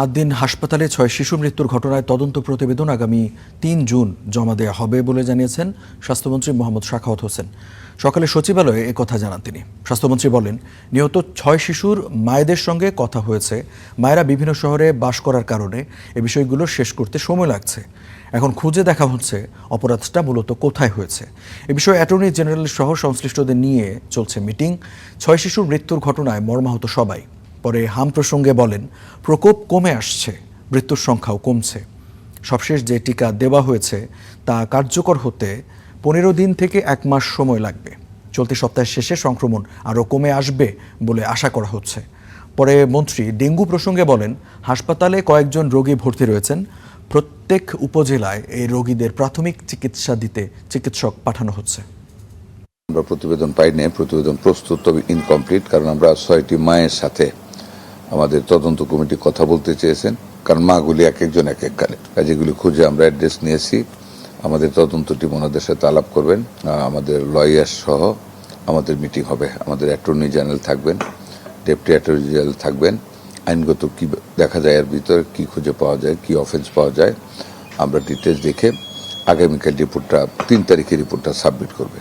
দিন হাসপাতালে 6 শিশু মৃত্যুর ঘটনায় তদন্ত প্রতিবেদন আগামী 3 জুন জমা দেওয়া হবে বলে জানিয়েছেন স্বাস্থ্যমন্ত্রী মোহাম্মদ সাখাওয়াত হোসেন। সকালে সচিবালয়ে একথা জানান তিনি। স্বাস্থ্যমন্ত্রী বলেন, নিহত 6 শিশুর মায়েদের সঙ্গে কথা হয়েছে। মায়েরা বিভিন্ন শহরে বাস করার কারণে এ বিষয়গুলো শেষ করতে সময় লাগছে। এখন খুঁজে দেখা হচ্ছে অপরাধটা মূলত কোথায় হয়েছে। এ বিষয়ে অ্যাটর্নি জেনারেল সহ সংশ্লিষ্টদের নিয়ে চলছে মিটিং। 6 শিশুর মৃত্যুর ঘটনায় মর্মাহত সবাই। পরে হাম প্রসঙ্গে বলেন, প্রকোপ কমে আসছে, মৃত্যুর সংখ্যাও কমছে। সবশেষ যে টিকা দেওয়া হয়েছে তা কার্যকর হতে 15 দিন থেকে 1 মাস সময় লাগবে। চলতি সপ্তাহের শেষে সংক্রমণ আরও কমে আসবে বলে আশা করা হচ্ছে। পরে মন্ত্রী ডেঙ্গু প্রসঙ্গে বলেন, হাসপাতালে কয়েকজন রোগী ভর্তি রয়েছেন। প্রত্যেক উপজেলায় এই রোগীদের প্রাথমিক চিকিৎসা দিতে চিকিৎসক পাঠানো হচ্ছে। আমরা প্রতিবেদন পাইনি, প্রতিবেদন প্রস্তুত, তবে ইনকমপ্লিট, কারণ আমরা 6টি মায়ের সাথে আমাদের তদন্ত কমিটি কথা বলতে চেয়েছেন, কারণ মাগুলি এক একজন এক এক কালে, যেগুলি খুঁজে আমরা অ্যাড্রেস নিয়েছি। আমাদের তদন্ত টিম ওনাদের সাথে আলাপ করবেন, আমাদের লয়ার সহ আমাদের মিটিং হবে। আমাদের অ্যাটর্নি জেনারেল থাকবেন, ডেপুটি অ্যাটর্নি জেনারেল থাকবেন। আইনগত কি দেখা যায়, এর ভিতরে কি খুঁজে পাওয়া যায়, কি অফেন্স পাওয়া যায়, আমরা ডিটেলস দেখে আগামীকাল রিপোর্টটা 3 তারিখে রিপোর্টটা সাবমিট করবে।